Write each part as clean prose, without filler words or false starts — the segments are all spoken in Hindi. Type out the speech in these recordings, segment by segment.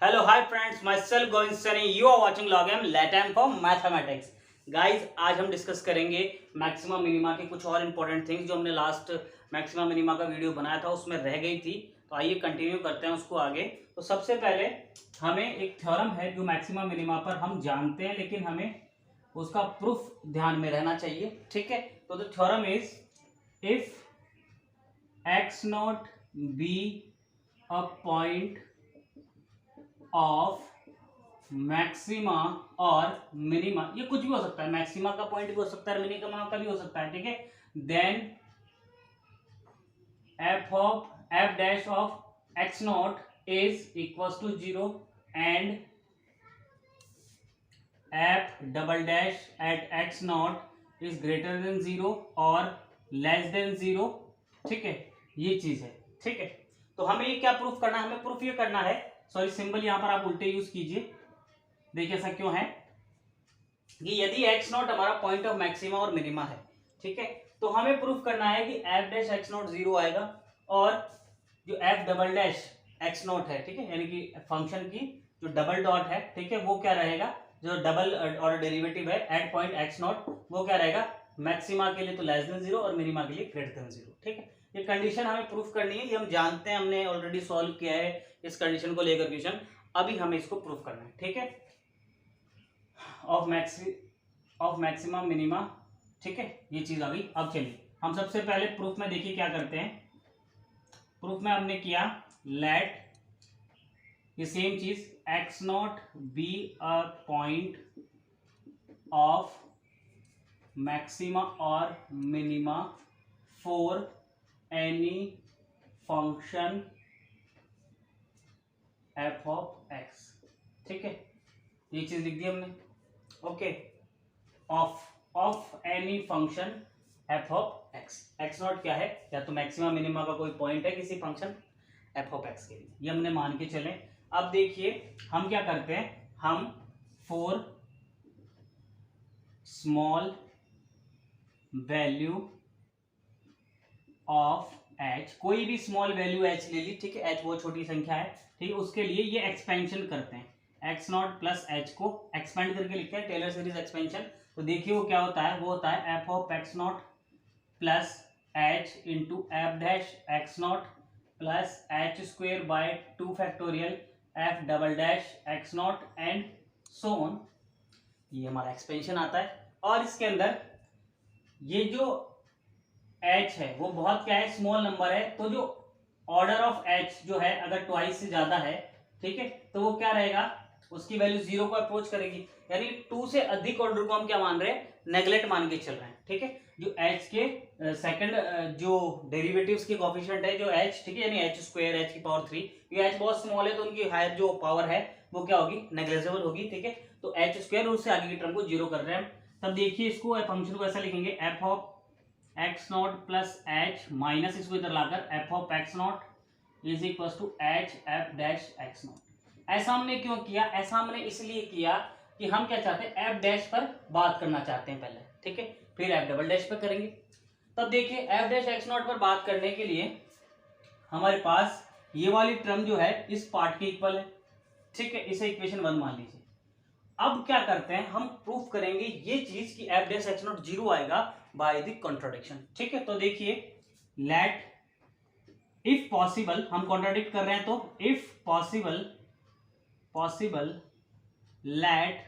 Hello, hi friends, myself Govind Sani. You are watching Logam Latam for Mathematics. Guys आज हम डिस्कस करेंगे मैक्सिमा मिनिमा के कुछ और इम्पोर्टेंट थिंग्स जो हमने लास्ट मैक्सिमा मिनिमा का वीडियो बनाया था उसमें रह गई थी। तो आइए कंटिन्यू करते हैं उसको आगे। तो सबसे पहले हमें एक थ्योरम है जो मैक्सिमा मिनिमा पर हम जानते हैं, लेकिन हमें उसका प्रूफ ध्यान में रहना चाहिए। ठीक है, तो the theorem is if x naught be a point of maxima or minima, ये कुछ भी हो सकता है, मैक्सिमा का पॉइंट भी हो सकता है, मिनिमा का भी हो सकता है। ठीक है, then F dash of x naught is equal to 0 and F double dash at X naught is greater than 0 और लेस देन 0। ठीक है, ये चीज है। ठीक है, तो हमें ये क्या प्रूफ करना है? हमें प्रूफ ये करना है, सॉरी सिंबल यहां पर आप उल्टे यूज कीजिए। देखिए ऐसा क्यों है कि यदि एक्स नॉट हमारा point of maxima or minima है, ठीक है, तो हमें प्रूफ करना है कि एफ डैश एक्स नॉट 0 आएगा और जो F double dash x not है, ठीक है, यानी कि फंक्शन की जो डबल डॉट है, ठीक है, वो क्या रहेगा, जो डबल और डेरिवेटिव है एट पॉइंट एक्स नॉट, वो क्या रहेगा, मैक्सिमा के लिए तो लेस देन 0 और मिनिमा के लिए ग्रेटर देन 0। ठीक है, ये कंडीशन हमें प्रूफ करनी है, ये हम जानते हैं, हमने ऑलरेडी सॉल्व किया है इस कंडीशन को लेकर क्वेश्चन। अभी हमें इसको प्रूफ करना है। ठीक है, ऑफ मैक्सिमम मिनिमा। ठीक है, ये चीज आ गई। अब चलिए हम सबसे पहले प्रूफ में देखिए क्या करते हैं। प्रूफ में हमने किया लेट ये सेम चीज x naught be a point of maxima or minima for any function f of x. ठीक है, ये चीज लिख दी हमने। Okay, of any function f of x. X naught क्या है, या तो मैक्सिमम मिनिमा का कोई पॉइंट है किसी फंक्शन एफ ऑफ एक्स के लिए, ये हमने मान के चले। अब देखिए हम क्या करते हैं, हम for small value of H, कोई भी स्मॉल वैल्यू एच ले ली, ठीक है, एच बहुत छोटी संख्या है, ठीक है, उसके लिए ये एक्सपेंशन करते हैं, एक्स नॉट प्लस एच को एक्सपेंड करके लिखते हैं, टेलर सीरीज एक्सपेंशन। तो देखिए वो क्या होता है, वो होता है F of x naught plus H into F dash x naught plus H square by 2 factorial F double dash x not and so on. ये हमारा एक्सपेंशन आता है। और इसके अंदर ये जो एच है वो बहुत क्या है, स्मॉल नंबर है, तो जो ऑर्डर ऑफ एच जो है अगर ट्वाइस से ज्यादा है, ठीक है, तो वो क्या रहेगा, उसकी वैल्यू 0 को अप्रोच करेगी, यानी 2 से अधिक ऑर्डर को हम क्या मान रहे हैं, नेगलेक्ट मान के चल रहे हैं। ठीक है, जो एच के सेकंड जो डेरिवेटिव्स के कोफिशिएंट है जो एच, ठीक है, यानी एच स्क्वायर एच की पावर 3, ये एच बहुत स्मॉल है तो उनकी हायर जो पावर है वो क्या होगी, नेग्लिजिबल होगी। ठीक है, तो एच स्क्वायर उससे आगे की टर्म को 0 कर रहे हैं। तब देखिए इसको फंक्शन को ऐसा लिखेंगे, f of x naught plus H minus इसको इधर लाकर f of x naught is equal to h f dash x naught. ऐसा हमने क्यों किया, ऐसा हमने इसलिए किया कि हम क्या चाहते हैं, एफ डैश पर बात करना चाहते हैं पहले, ठीक है, फिर एफ डबल डैश पर करेंगे। तब देखिए एफ डैश एक्स नॉट पर बात करने के लिए हमारे पास ये वाली टर्म जो है इस पार्ट के इक्वल है, ठीक है, इसे इक्वेशन 1 मान लीजिए। अब क्या करते हैं, हम प्रूफ करेंगे ये चीज कि एफ डैश एक्स नॉट 0 आएगा बाय द कॉन्ट्राडिक्शन। ठीक है, तो देखिए लेट इफ पॉसिबल, हम कॉन्ट्राडिक्ट कर रहे हैं तो if possible let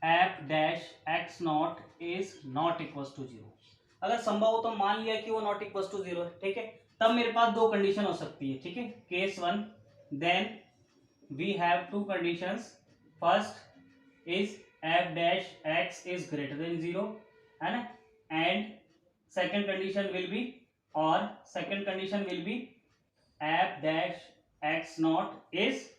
F dash x naught is not equal to 0। अगर संभव हो तो मान लिया कि वो नॉट इक्वल टू 0 है, ठीक है, तब मेरे पास दो कंडीशन हो सकती है। ठीक है, case 1, then we have two conditions. First is f dash x is greater than 0, है ना, and second condition will be, और second condition will be f dash x naught is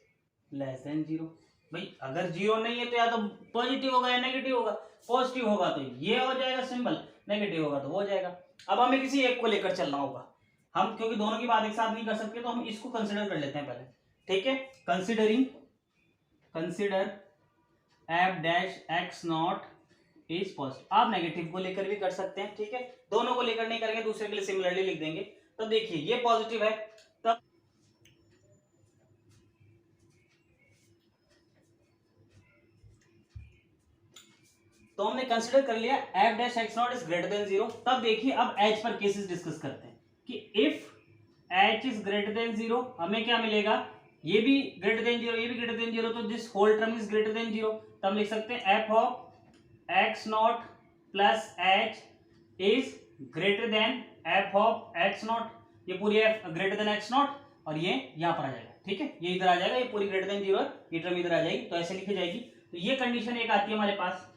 less than 0। भाई अगर 0 नहीं है तो या तो पॉजिटिव होगा या नेगेटिव होगा, पॉजिटिव होगा तो ये हो जाएगा सिंबल, नेगेटिव होगा तो वो हो जाएगा। अब हमें किसी एक को लेकर चलना होगा, हम क्योंकि दोनों की बात एक साथ नहीं कर सकते तो हम इसको कंसिडर कर लेते हैं पहले। ठीक है, consider F dash x naught is positive. आप नेगेटिव को लेकर भी कर सकते हैं, ठीक है, दोनों को लेकर नहीं करेंगे, दूसरे के लिए सिमिलरली लिख देंगे। तो देखिए ये पॉजिटिव है, तब तो हमने कंसिडर कर लिया F dash x naught is greater than 0। तब देखिए अब एच पर केसेस डिस्कस करते हैं कि if H is greater than 0 हमें क्या मिलेगा, ये भी ग्रेटर देन 0, ये भी ग्रेटर देन 0, तो this whole term is greater than 0। तो हम लिख सकते हैं F of x naught plus H is greater than F of x naught, ये पूरी F greater than X naught और ये यहां पर आ जाएगा, ठीक है, ये इधर आ जाएगा, ये पूरी ग्रेटर देन 0 ये टर्म इधर आ जाएगी, तो ऐसे लिखी जाएगी। तो ये कंडीशन एक आती है हमारे पास।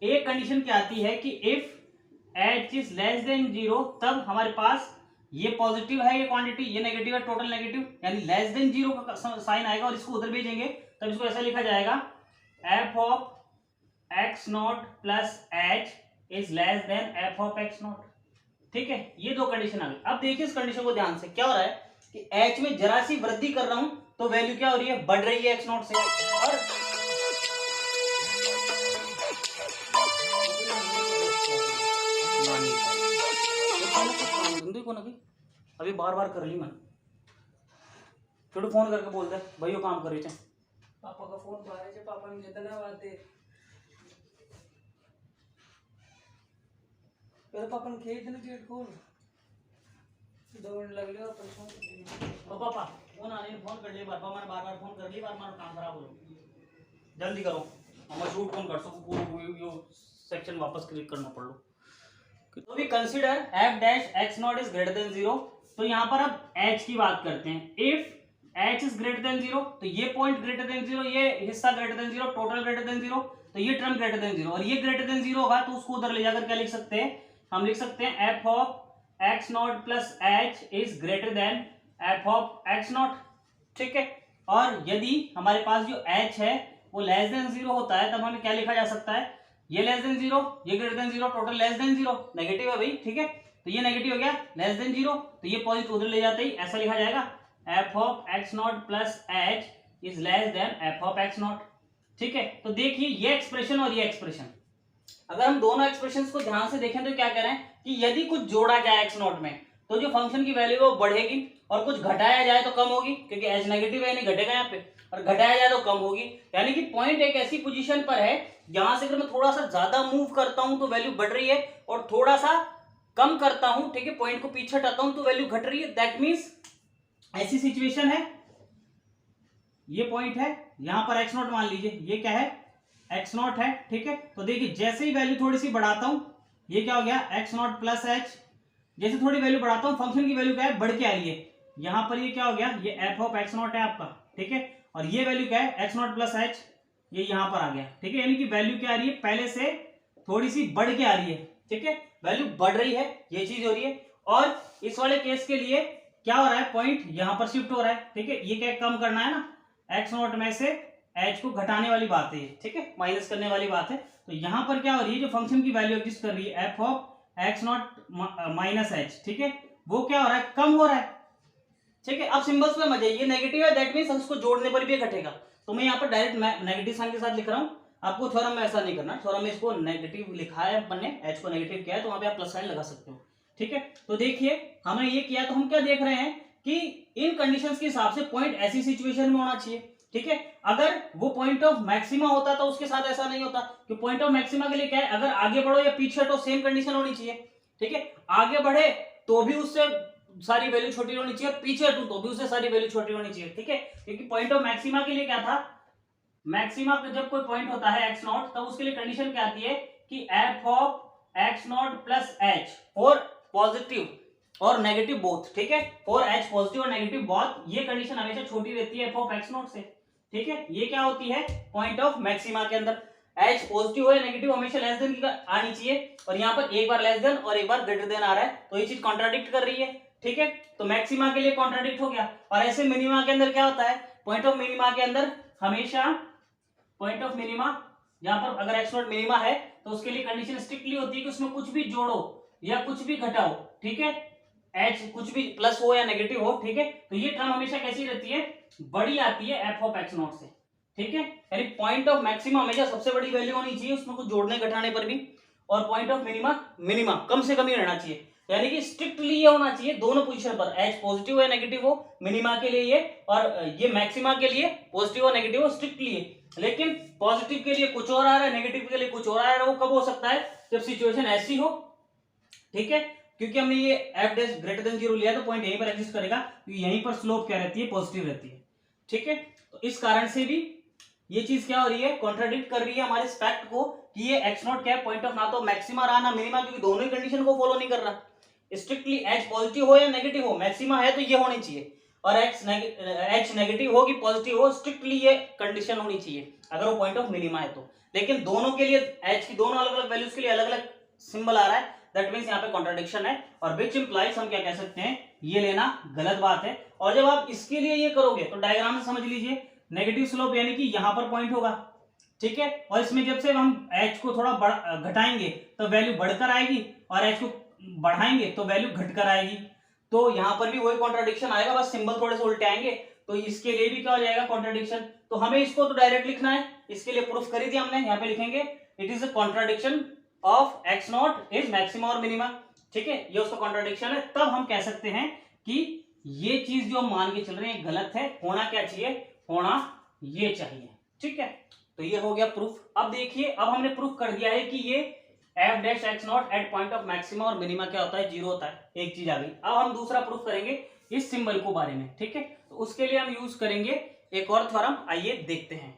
एक कंडीशन क्या आती है कि if H is less than 0 तब हमारे पास ये पॉजिटिव है, ये क्वांटिटी, ये नेगेटिव है, टोटल नेगेटिव, यानी लेस देन 0 का साइन आएगा और इसको उधर भेजेंगे तब इसको ऐसा लिखा जाएगा F of x naught plus H is less then F of x not, ठीक है। ये दो कंडीशन आ गई। अब देखिए इस कंडीशन को ध्यान से, क्या हो रहा है कि एच में जरा सी वृद्धि कर रहा हूं तो वैल्यू क्या हो रही है, बढ़ रही है एक्स नॉट से, और अभी बार बार कर ली मैंने, छोटू फोन करके बोल दे भाई वो काम कर रहे थे, पापा का फोन बाहर है, पापा ने जितना बात है पहले पापा ने खेत ने गेट खोल 2 मिनट लग गए और ओ पापा फोन आने ने फोन कर लिए, पापा मैंने बार बार फोन कर ली, बार बार काम खराब हो गया, जल्दी करो हम शूट फोन कर सकूं, पूरा सेक्शन वापस क्लिक करना पड़ लो। तो भी consider F dash x naught is greater than 0। तो यहां पर अब एच की बात करते हैं। If H is greater than 0 तो ये पॉइंट ग्रेटर देन 0, ये हिस्सा greater than 0, total greater than 0, तो ये टर्म ग्रेटर देन 0 और ये ग्रेटर देन 0 होगा तो उसको उधर ले जाकर क्या लिख सकते हैं, हम लिख सकते हैं F of x naught plus H is greater than F of x not, ठीक है। और यदि हमारे पास जो एच है वो लेस देन 0 होता है तब हमें क्या लिखा जा सकता है, ये लेस देन 0, ये greater than 0, total less than 0, negative है भाई, ठीक है, तो ये नेगेटिव हो गया, लेस देन 0, तो ये पॉइंट उधर ले जाते ही ऐसा लिखा जाएगा F of x naught plus H is less then F of x not, ठीक है। तो देखिए ये एक्सप्रेशन और ये एक्सप्रेशन, अगर हम दोनों एक्सप्रेशंस को ध्यान से देखें तो क्या कह रहे हैं कि यदि कुछ जोड़ा जाए एक्स नॉट में तो जो फंक्शन की वैल्यू है वो बढ़ेगी और कुछ घटाया जाए तो कम होगी, क्योंकि एच नेगेटिव है, नहीं घटेगा यहाँ पे, और घटाया जाए तो कम होगी, यानी कि पॉइंट एक ऐसी पोजीशन पर है जहां से अगर मैं थोड़ा सा ज्यादा मूव करता हूं तो वैल्यू बढ़ रही है और थोड़ा सा कम करता हूं, ठीक है, पॉइंट को पीछे हटाता हूं तो वैल्यू घट रही है। दैट मींस ऐसी सिचुएशन है, ये पॉइंट है यहां पर एक्स नॉट मान लीजिए, ये क्या है एक्स नॉट है, ठीक है। तो देखिए जैसे ही वैल्यू थोड़ी सी बढ़ाता हूं ये क्या हो गया एक्स नॉट प्लस एच, जैसे थोड़ी वैल्यू बढ़ाता हूं फंक्शन की वैल्यू क्या है, बढ़ के आ रही है, यहां पर ये क्या हो गया, ये एफ ऑफ एक्स नॉट है आपका, ठीक है, और ये वैल्यू क्या है एक्स नॉट प्लस एच, ये यहां पर आ गया, ठीक है, यानी कि वैल्यू क्या आ रही है, पहले से थोड़ी सी बढ़ के आ रही है, ठीक है, वैल्यू बढ़ रही है, ये चीज हो रही है। और इस वाले केस के लिए क्या हो रहा है, पॉइंट यहां पर शिफ्ट हो रहा है, ठीक है, ये क्या कम करना है ना, एक्स नॉट में से एच को घटाने वाली बात है, ठीक है, माइनस करने वाली बात है। तो यहां पर क्या हो रही है, जो फंक्शन की वैल्यू एग्जिस्ट कर रही है F of x not minus H, ठीक है, वो क्या हो रहा है, कम हो रहा है, ठीक है। अब सिंबल्स पे मजा, ये नेगेटिव है, दैट मींस उसको जोड़ने पर भी घटेगा, तो मैं यहाँ पर डायरेक्ट नेगेटिव साइन के साथ लिख रहा हूँ, आपको थ्योरम में ऐसा नहीं करना, थ्योरम में इसको नेगेटिव लिखा है अपन ने, एच को नेगेटिव किया है तो वहां पे आप प्लस साइन लगा सकते हो, ठीक है। तो देखिए हमने ये किया, तो हम क्या देख रहे हैं कि इन कंडीशंस के हिसाब से पॉइंट ऐसी सिचुएशन में होना चाहिए, ठीक है। अगर वो पॉइंट ऑफ मैक्सिमा होता तो उसके साथ ऐसा नहीं होता, कि पॉइंट ऑफ मैक्सिमा के लिए क्या है, अगर आगे बढ़ो या पीछे हटो सेम कंडीशन होनी चाहिए, ठीक है, आगे बढ़े तो भी उससे सारी वैल्यू छोटी होनी चाहिए और पीछे हटू तो भी उससे सारी वैल्यू छोटी होनी चाहिए, ठीक है, क्योंकि पॉइंट ऑफ मैक्सिमा के लिए क्या था, मैक्सिमा पे जब कोई पॉइंट होता है एक्स नॉट तब उसके लिए कंडीशन क्या आती है कि F of x naught plus H for positive और नेगेटिव बोथ, ठीक है, फॉर एच पॉजिटिव और नेगेटिव बोथ, ये कंडीशन हमेशा छोटी रहती है एफ ऑफ एक्स नॉट से, ठीक है। ये क्या होती है पॉइंट ऑफ मैक्सिमा के अंदर, एच पॉजिटिव है नेगेटिव हमेशा लेस देन की आनी चाहिए, और यहाँ पर एक बार लेस देन और एक बार ग्रेटर देन आ रहा है, तो ये चीज कॉन्ट्राडिक्ट कर रही है, ठीक है। तो मैक्सिमा के लिए कॉन्ट्राडिक्ट हो गया, और ऐसे मिनिमा के अंदर क्या होता है, पॉइंट ऑफ मिनिमा के अंदर हमेशा पॉइंट ऑफ मिनिमा, यहाँ पर अगर एक्स नॉट मिनिमा है तो उसके लिए कंडीशन स्ट्रिक्टली होती है कि उसमें कुछ भी जोड़ो या कुछ भी घटाओ, ठीक है, एच कुछ भी प्लस हो या नेगेटिव हो, ठीक है, तो ये टर्म हमेशा कैसी रहती है, बड़ी आती है एफ ऑफ एक्स नॉट से, ठीक है, यानी पॉइंट ऑफ मैक्सिमा हमेशा सबसे बड़ी वैल्यू होनी चाहिए उसमें कुछ जोड़ने घटाने पर भी, और पॉइंट ऑफ मिनिमा मिनिमा कम से कम ही रहना चाहिए, यानी कि स्ट्रिक्टली ये होना चाहिए दोनों पोजीशन पर, एच पॉजिटिव है नेगेटिव हो मिनिमा के लिए ये, और ये मैक्सिमा के लिए पॉजिटिव और नेगेटिव हो स्ट्रिक्टली है। लेकिन पॉजिटिव के लिए कुछ और आ रहा है, नेगेटिव के लिए कुछ और आ रहा है। वो कब हो सकता है? जब सिचुएशन ऐसी हो, ठीक है, क्योंकि हमने ये एफ डैश ग्रेटर देन 0 लिया तो पॉइंट यहीं पर एग्जिस्ट करेगा, क्योंकि यहीं पर स्लोप क्या रहती है? पॉजिटिव रहती है, ठीक है। तो इस कारण से भी ये चीज क्या हो रही है? कॉन्ट्राडिक्ट कर रही है हमारे इस फैक्ट को कि ये एक्स नॉट क्या है? पॉइंट ऑफ ना तो मैक्सिमा रहा ना मिनिमा, क्योंकि दोनों ही कंडीशन को फॉलो नहीं कर रहा। स्ट्रिक्टली एच पॉजिटिव हो या नेगेटिव हो, मैक्सिमा है तो ये होनी चाहिए, और एच नेगेटिव हो कि पॉजिटिव हो, स्ट्रिक्टली ये कंडीशन होनी चाहिए अगर वो पॉइंट ऑफ मिनिमा है तो। लेकिन दोनों के लिए एच की दोनों अलग अलग वैल्यूज के लिए अलग अलग सिंबल आ रहा है, दैट मींस यहाँ पे कॉन्ट्राडिक्शन है, और विच इंप्लाइज हम क्या कह सकते हैं? ये लेना गलत बात है। और जब आप इसके लिए ये करोगे तो डायग्राम से समझ लीजिए, नेगेटिव स्लोप यानी कि यहाँ पर पॉइंट होगा, ठीक है, और इसमें जब से हम एच को थोड़ा घटाएंगे तो वैल्यू बढ़कर आएगी, और एच को बढ़ाएंगे तो वैल्यू घटकर आएगी। तो यहाँ पर भी वही कॉन्ट्राडिक्शन आएगा, बस सिंबल थोड़े से उल्टे आएंगे, तो इसके लिए भी क्या हो जाएगा? कॉन्ट्राडिक्शन। तो हमें इसको तो डायरेक्ट लिखना है, इसके लिए प्रूफ करी थी हमने, यहाँ पे लिखेंगे it is a contradiction of x naught is maxima or minima, ठीक है, ये उसका कॉन्ट्राडिक्शन है। तब हम कह सकते हैं कि ये चीज जो हम मान के चल रहे हैं गलत है, होना क्या चाहिए? होना ये चाहिए, ठीक है। तो ये हो गया प्रूफ। अब देखिए, अब हमने प्रूफ कर दिया है कि ये F dash x not at point of maxima or minima क्या होता है? 0 होता है। एक चीज आ गई। अब हम दूसरा प्रूफ करेंगे इस सिंबल को बारे में, ठीक है। तो उसके लिए हम यूज करेंगे एक और थ्योरम, आइए देखते हैं।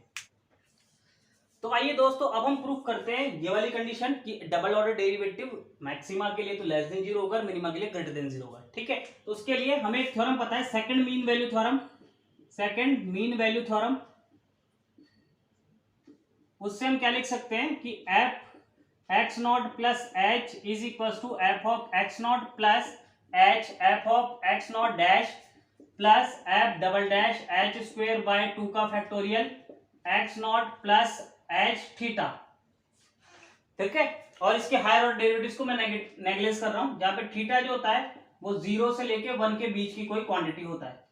तो आइए दोस्तों, अब हम प्रूफ करते हैं ये वाली कंडीशन कि डबल ऑर्डर डेरिवेटिव मैक्सिमा के लिए तो लेस देन 0 होगा, मिनिमा के लिए ग्रेटर देन 0 होगा, ठीक है। तो उसके लिए हमें एक थ्योरम पता है, second mean value theorem, second mean value theorem. उससे हम क्या लिख सकते हैं कि F X naught plus H is equal to F of x naught plus H F of x naught dash plus F double dash H square by 2 का factorial X naught plus H theta, ठीक है। और इसके हायर ऑर्डर डेरिवेटिव्स को मैं नेगलेक्ट कर रहा हूं, जहां पे थीटा जो होता है वो 0 से लेके 1 के बीच की कोई क्वांटिटी होता है,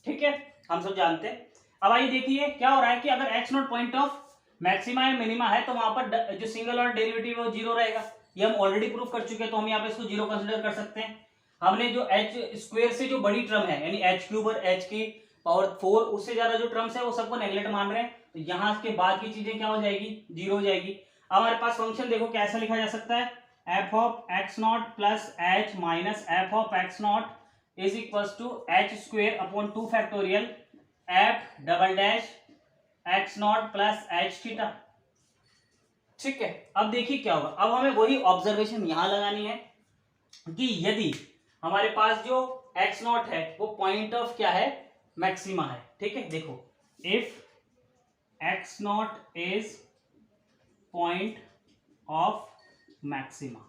ठीक है, हम सब जानते हैं। अब आइए देखिए क्या हो रहा है कि अगर x not point of maxima या मिनिमा है तो वहां पर जो सिंगल ऑर्डर डेरिवेटिव है वो 0 रहेगा। ये हम ऑलरेडी प्रूफ कर चुके हैं, तो हम यहाँ पे इसको 0 कंसिडर कर सकते हैं। हमने जो एच स्क्वेयर से जो बड़ी टर्म है, यानी एच क्यूब और एच की पावर 4, उससे ज्यादा जो टर्म्स है वो सबको नेगलेक्ट मान रहे हैं, तो यहाँ के बाद की चीजें क्या हो जाएगी? 0 हो जाएगी। अब हमारे पास फंक्शन देखो कैसा लिखा जा सकता है, F of x naught plus H minus F of x naught is equal to H square upon 2 factorial F double dash x naught plus H theta, ठीक है। अब देखिए क्या होगा, अब हमें वही ऑब्जर्वेशन यहां लगानी है कि यदि हमारे पास जो एक्स नॉट है वो पॉइंट ऑफ क्या है? मैक्सिमा है, ठीक है। देखो, if x naught is point of maxima,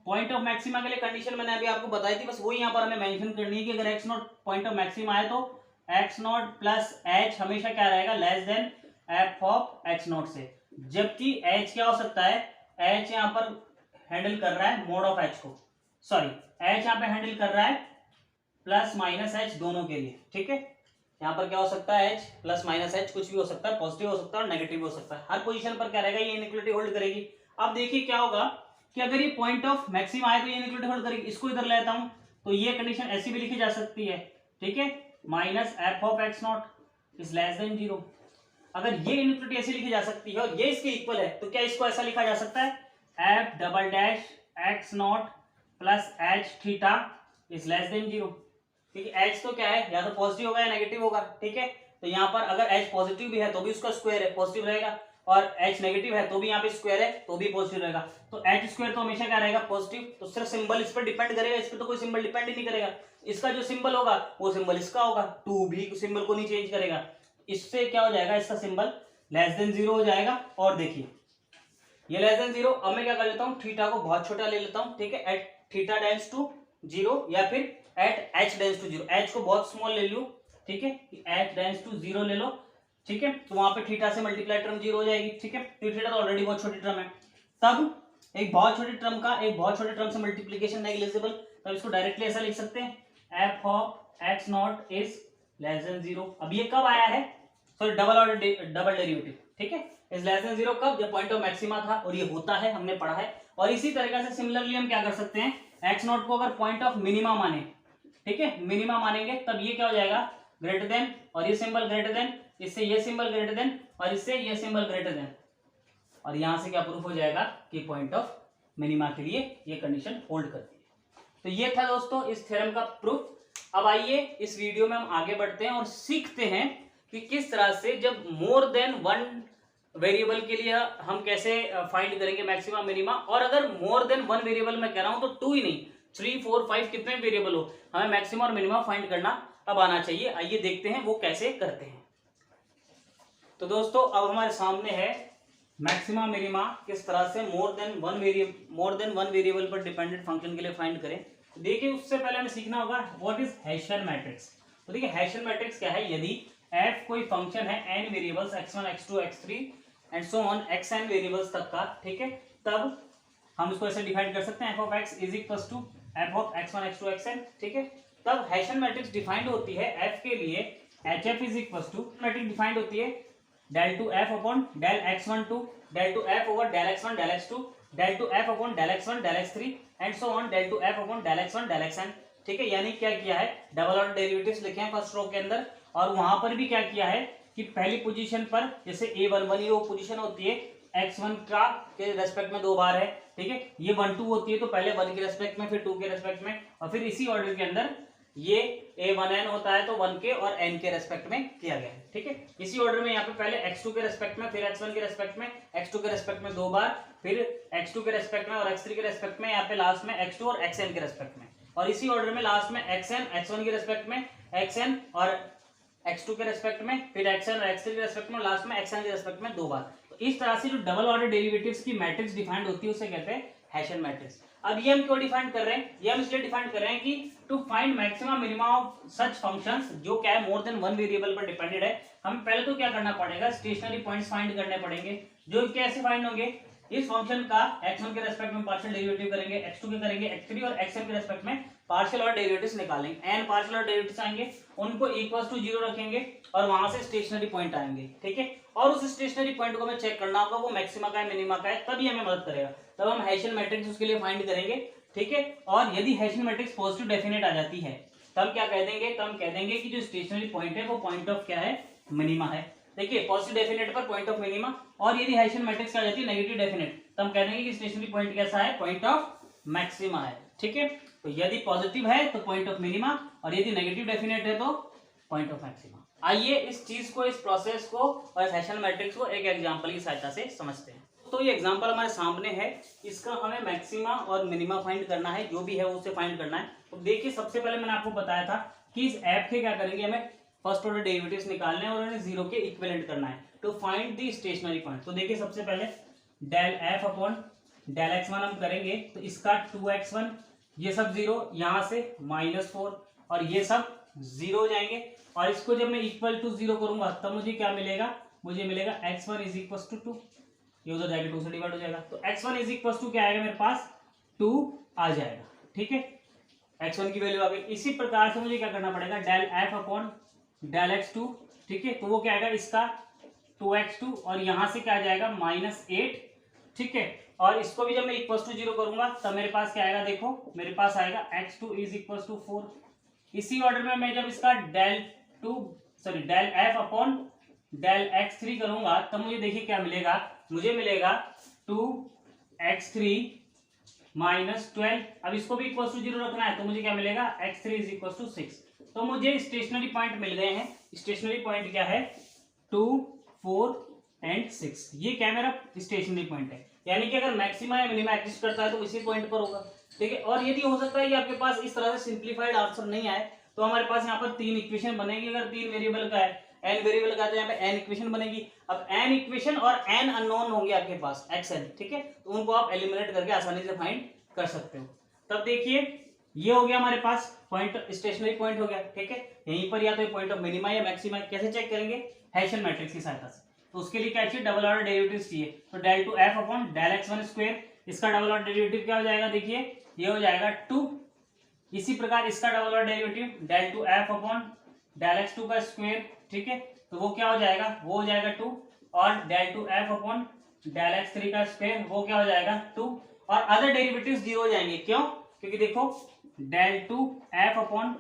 point of maxima के लिए कंडीशन मैंने अभी आपको बताई थी, बस वही यहां पर हमें मेंशन करनी है कि अगर x not point of maxima है तो एक्स नॉट प्लस एच हमेशा क्या रहेगा? Less than F of x not से, जबकि एच क्या हो सकता है? एच यहां पर हैंडल कर रहा है मोड ऑफ एच को, सॉरी एच यहां पे हैंडल कर रहा है प्लस माइनस एच दोनों के लिए, ठीक है। यहाँ पर क्या हो सकता है? एच प्लस माइनस एच, कुछ भी हो सकता है, पॉजिटिव हो सकता है और नेगेटिव हो सकता है, हर पोजीशन पर क्या रहेगा? ये इनइक्वालिटी होल्ड करेगी। अब देखिए क्या होगा कि अगर ये पॉइंट ऑफ मैक्सिमा आए तो ये इनइक्वालिटी होल्ड करेगी। इसको इधर लेता हूं तो ये कंडीशन ऐसी भी लिखी जा सकती है, ठीक है, minus F of x naught is less than 0। अगर ये इनइक्वालिटी ऐसी लिखी जा सकती है और ये इसके इक्वल है तो क्या इसको ऐसा लिखा जा सकता है? F double dash x naught plus H theta is less than 0, क्योंकि एच तो क्या है? या तो पॉजिटिव होगा या नेगेटिव होगा, ठीक है। तो यहाँ पर अगर एच पॉजिटिव भी है तो भी उसका स्क्वायर है पॉजिटिव रहेगा, और एच नेगेटिव है तो भी यहाँ पे स्क्वायर है तो भी पॉजिटिव रहेगा। तो एच स्क्वायर तो हमेशा क्या रहेगा? पॉजिटिव। तो सिर्फ सिंबल इस पर डिपेंड करेगा, इस पर तो कोई सिंबल डिपेंड ही नहीं करेगा। इसका जो सिंबल होगा वो सिंबल इसका होगा, 2 भी सिंबल को नहीं चेंज करेगा। इससे क्या हो जाएगा? इसका सिंबल लेस देन 0 हो जाएगा। और देखिए ये लेस देन 0, अब मैं क्या कर लेता हूँ? थीटा को बहुत छोटा ले लेता हूँ, ठीक है, एट थीटा टेंड्स टू 0 या फिर at H tends to 0। H को बहुत स्मॉल ले लूं, ठीक है, एच टेंड्स टू 0 ले लो, ठीक है, तो वहां पे थीटा से मल्टीप्लाई टर्म 0 हो जाएगी, ठीक है। तो थीटा तो ऑलरेडी बहुत छोटी टर्म है, तब एक बहुत छोटी टर्म का एक बहुत छोटे टर्म से मल्टीप्लीकेशन नेग्लिजिबल, तब इसको डायरेक्टली ऐसा लिख सकते हैं, F of x naught is less than 0। अब ये कब आया है? सॉरी डबल डेरिवेटिव, ठीक है, इज लेस देन 0 कब? जब पॉइंट ऑफ मैक्सिमा था, और ये होता है, हमने पढ़ा है। और इसी तरीके से सिमिलरली हम क्या कर सकते हैं? एक्स नॉट को अगर पॉइंट ऑफ मिनिमा माने, ठीक है, मिनिमा मानेंगे, तब ये क्या हो जाएगा? ग्रेटर देन, और ये सिंबल ग्रेटर देन, इससे ये सिंबल ग्रेटर देन, और इससे ये सिंबल ग्रेटर देन, और यहां से क्या प्रूफ हो जाएगा कि पॉइंट ऑफ मिनिमा के लिए ये कंडीशन होल्ड करती है। तो ये था दोस्तों इस थ्योरम का प्रूफ। अब आइए इस वीडियो में हम आगे बढ़ते हैं और सीखते हैं कि किस तरह से जब मोर देन वन वेरिएबल के लिए हम कैसे फाइंड करेंगे मैक्सिमम मिनिमा, और अगर मोर देन वन वेरिएबल मैं कह रहा हूं तो 2 ही नहीं 3 4 5 कितने वेरिएबल हो, हमें मैक्सिमम और मिनिमा फाइंड करना अब आना चाहिए। आइए देखते हैं वो कैसे करते हैं। तो दोस्तों अब हमारे सामने है मैक्सिमा मिनिमा किस तरह से मोर देन वन वेरिएबल पर डिपेंडेंट फंक्शन के लिए फाइंड करें। तो देखिए उससे पहले हमें सीखना होगा व्हाट इज हेसियन मैट्रिक्स। तो देखिए हेसियन मैट्रिक्स क्या है, यदि f कोई फंक्शन है n variables x1 x2 x3 and so on xn variables तक का, ठीक है, तब हम इसको ऐसे डिफाइन कर सकते हैं f of x is equals to f of x1 x2 xn, ठीक है। तब हेसियन मैट्रिक्स डिफाइंड होती है f के लिए hf is equals to matrix defined होती है del to f upon del x12 del to f over del x1 del x2 del to f upon del x1 del x3 and so on del to f upon del x1 del xn, ठीक है। यानी क्या किया है, डबल ऑर्डर डेरिवेटिव्स लिखे हैं फर्स्ट रो के अंदर, और वहां पर भी क्या किया है कि पहली पोजीशन पर जैसे a11 ये वो पोजीशन होती है x1 का के रेस्पेक्ट में 2 बार है, ठीक है। ये 1 2 होती है तो पहले 1 के रेस्पेक्ट में फिर 2 के रेस्पेक्ट में, और फिर इसी ऑर्डर के अंदर ये a1n होता है तो 1 के और n के रेस्पेक्ट में किया गया है, ठीक है। इसी ऑर्डर में यहाँ पे पहले x2 के रेस्पेक्ट में, फिर x1 के रेस्पेक्ट में, x2 के रेस्पेक्ट में 2 बार, फिर x2 के रेस्पेक्ट में और x3 के रेस्पेक्ट में, यहाँ पे लास्ट में x2 और xn के रेस्पेक्ट में, और इसी ऑर्डर में लास्ट में xn x1 के रेस्पेक्ट में, xn और x2 के रेस्पेक्ट में, फिर xn और x3 के रेस्पेक्ट में, लास्ट में xn के रेस्पेक्ट में 2 बार। तो इस तरह से जो डबल ऑर्डर डेरिवेटिव्स की मैट्रिक्स डिफाइंड होती है उसे कहते हैं हेसियन मैट्रिक्स। अब ये हम क्यों डिफाइन कर रहे हैं, ये हम इसलिए डिफाइन कर रहे हैं कि to find maximum minima of such functions जो क्या है मोर देन वन वेरिएबल पर डिपेंडेड है, हमें पहले तो क्या करना पड़ेगा, स्टेशनरी पॉइंट्स फाइंड करने पड़ेंगे। जो कैसे फाइंड होंगे, इस फंक्शन का x1 के रेस्पेक्ट में पार्शियल डेरिवेटिव करेंगे, x2 के करेंगे, x3 और xn के रेस्पेक्ट में पार्शियल और डेरिवेटिव्स निकालेंगे, n पार्शियल और डेरिवेटिव्स आएंगे, उनको इक्वल्स टू 0 रखेंगे और वहां से स्टेशनरी पॉइंट आएंगे, ठीक है। और उस स्टेशनरी पॉइंट को हमें चेक करना होगा वो मैक्सिमा का है मिनिमा का है, तभी हमें मदद करेगा, तब हम हेसियन मैट्रिक्स उसके लिए फाइंड करेंगे, ठीक है। और यदि हेसियन मैट्रिक्स पॉजिटिव डेफिनेट आ जाती है तब क्या कह देंगे, तब हम कह देंगे कि जो स्टेशनरी पॉइंट है वो पॉइंट ऑफ क्या है, मिनिमा है। देखिए पॉजिटिव डेफिनेट पर पॉइंट ऑफ मिनिमा, और यदि हेसियन मैट्रिक्स आ जाती है नेगेटिव डेफिनेट तब हम कह देंगे कि स्टेशनरी पॉइंट कैसा है, पॉइंट ऑफ मैक्सिमा है, ठीक है। तो यदि पॉजिटिव है तो पॉइंट ऑफ मिनिमा, और यदि नेगेटिव डेफिनेट है तो पॉइंट ऑफ मैक्सिमा। आइए इस चीज को, इस प्रोसेस को और इस हेसियन मैट्रिक्स को एक एग्जांपल की सहायता से समझते हैं। तो ये एग्जांपल हमारे सामने है, इसका हमें मैक्सिमा और मिनिमा फाइंड करना है, जो भी है उसे फाइंड करना है। तो देखिए सबसे पहले मैंने आपको बताया था कि इस एफ के क्या करेंगे, हमें फर्स्ट ऑर्डर डेरिवेटिव्स निकालने हैं और उन्हें 0 के इक्विवेलेंट करना है to find the stationary point. तो देखिए सबसे पहले del F upon del x1 हम करेंगे तो इसका 2x1 ये सब 0, यहाँ से -4 और ये सब 0 हो जाएंगे, और इसको जब मैं इक्वल टू 0 करूंगा तब मुझे क्या मिलेगा, मुझे मिलेगा x1 इज इक्वल टू 2, ये उधर जाके 2 से डिवाइड हो जाएगा, तो x1 इज इक्वल टू क्या आएगा मेरे पास 2 आ जाएगा, ठीक है। x1 की वैल्यू आ गई। इसी प्रकार से मुझे क्या करना पड़ेगा, del f upon del x2, ठीक है, तो वो क्या आएगा इसका 2x2 और यहां से क्या आ जाएगा -8, ठीक है। और इसको भी जब मैं इक्वल टू 0 करूंगा तब मेरे पास क्या आएगा, देखो मेरे पास आएगा x2 इज इक्वल टू 4। इसी ऑर्डर में मैं जब इसका del f upon del x3 करूंगा तब मुझे देखिए क्या मिलेगा, मुझे मिलेगा 2x3 -12। अब इसको भी इक्वल टू 0 रखना है तो मुझे क्या मिलेगा, x3 इज इक्वल टू 6। तो मुझे स्टेशनरी पॉइंट मिल गए हैं। स्टेशनरी पॉइंट क्या है, 2 4 एंड 6, ये क्या मेरा स्टेशनरी पॉइंट है। यानी कि अगर मैक्सिमा या मिनिमा एग्जिस्ट करता है तो इसी पॉइंट पर होगा, ठीक है। और यदि हो सकता है कि आपके पास इस तरह से सिंप्लीफाइड आंसर नहीं आए तो हमारे पास यहाँ पर 3 इक्वेशन बनेगी। अगर 3 वेरिएबल का है, n वेरिएबल का है तो यहाँ पे n इक्वेशन बनेगी। अब n इक्वेशन और n अननोन होंगे आपके पास xn, ठीक है, तो उनको आप एलिमिनेट करके आसानी से फाइंड कर सकते हो। तब देखिए ये हो गया हमारे पास पॉइंट, स्टेशनरी पॉइंट हो गया, ठीक है। यहीं पर या तो पॉइंट ऑफ मिनिमा या मैक्सिमा कैसे चेक करेंगे, हेसियन मैट्रिक्स की सहायता से। तो उसके लिए क्या चाहिए, डबल ऑर्डर डेरिवेटिव्स चाहिए। तो del two F upon del x1 square, इसका डबल ऑर्डर डेरिवेटिव क्या हो जाएगा, देखिए ये हो जाएगा 2। इसी प्रकार इसका double order derivative del two F upon del x2 का स्क्वायर, ठीक है, तो वो क्या हो जाएगा, वो हो जाएगा 2। और del two F upon del x3 का स्क्वायर वो क्या हो जाएगा 2। और अदर डेरिवेटिव्स 0 हो जाएंगे, क्यों, क्योंकि देखो del two F upon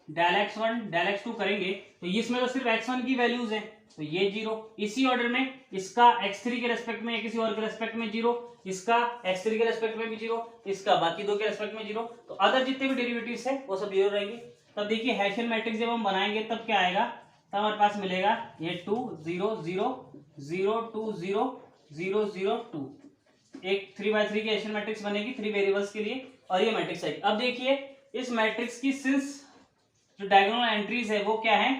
del x1 del x2 करेंगे तो इसमें तो सिर्फ x1 की वैल्यूज है, तो ये 0। इसी ऑर्डर में इसका x3 के रेस्पेक्ट में या किसी और के रेस्पेक्ट में 0, इसका x3 के रेस्पेक्ट में भी 0, इसका बाकी दो के रेस्पेक्ट में 0, तो अदर जितने भी डेरिवेटिव्स है वो सब 0 रहेंगे। तब देखिए हेसियन मैट्रिक्स जब हम बनाएंगे तब क्या आएगा, तब हमारे पास मिलेगा ये 2 0 0 0 2 0 0 0 2, एक 3x3 की हेसियन मैट्रिक्स बनेगी 3 वेरिएबल्स के लिए, और ये मैट्रिक्स आएगी। अब देखिए इस मैट्रिक्स की सिंस जो डायगोनल एंट्रीज है वो क्या है,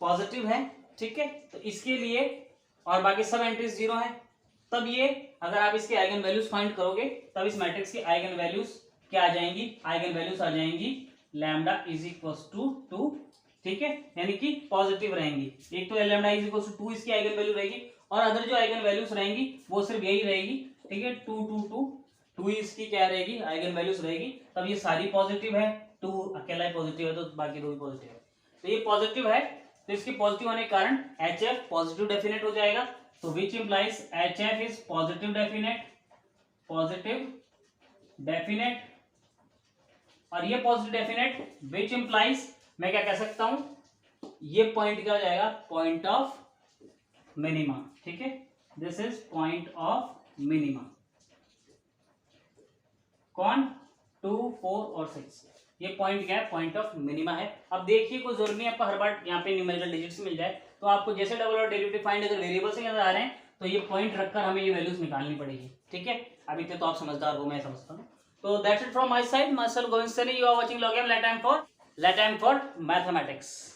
पॉजिटिव है, ठीक है, तो इसके लिए और बाकी सब एंट्रीज 0 है, तब ये अगर आप इसके आइगन वैल्यूज फाइंड करोगे तब इस मैट्रिक्स की आइगन वैल्यूज क्या आ जाएंगी, आइगन वैल्यूज आ जाएंगी लैम्डा इज इक्वल टू 2, ठीक है, यानी कि पॉजिटिव रहेंगी। एक तो लैम्डा इज इक्वल टू 2 इसकी आइगन वैल्यू रहेगी, और अदर जो आइगन वैल्यूज रहेंगी वो सिर्फ यही रहेगी, ठीक है, 2 2 2 2 इसकी क्या रहेगी, आइगन वैल्यूज रहेगी। तब ये सारी पॉजिटिव है, 2 अकेला ही पॉजिटिव है तो बाकी दो भी पॉजिटिव है, तो ये पॉजिटिव है, तो इसके पॉजिटिव होने के कारण HF पॉजिटिव डेफिनेट हो जाएगा, तो which implies HF is positive definite, positive definite, और ये पॉजिटिव डेफिनेट विच इंप्लाइज मैं क्या कह सकता हूं, ये पॉइंट क्या हो जाएगा, पॉइंट ऑफ मिनिमा, ठीक है, this is point of minima. कौन, 2 4 और 6, ये पॉइंट क्या है, पॉइंट ऑफ मिनिमा है। अब देखिए कोई जरूरी नहीं आपको हर बार यहाँ पे न्यूमेरिकल डिजिट्स मिल जाए, तो आपको जैसे डबल और डेरिवेटिव फाइंड अगर वेरिएबल से नजर आ रहे हैं तो ये पॉइंट रखकर हमें ये वैल्यूज निकालनी पड़ेगी, ठीक है। अभी तक तो आप समझदार हो, मैं समझता हूँ। तो that's it from my side, myself Govind Saini, you are watching log M, let time for mathematics.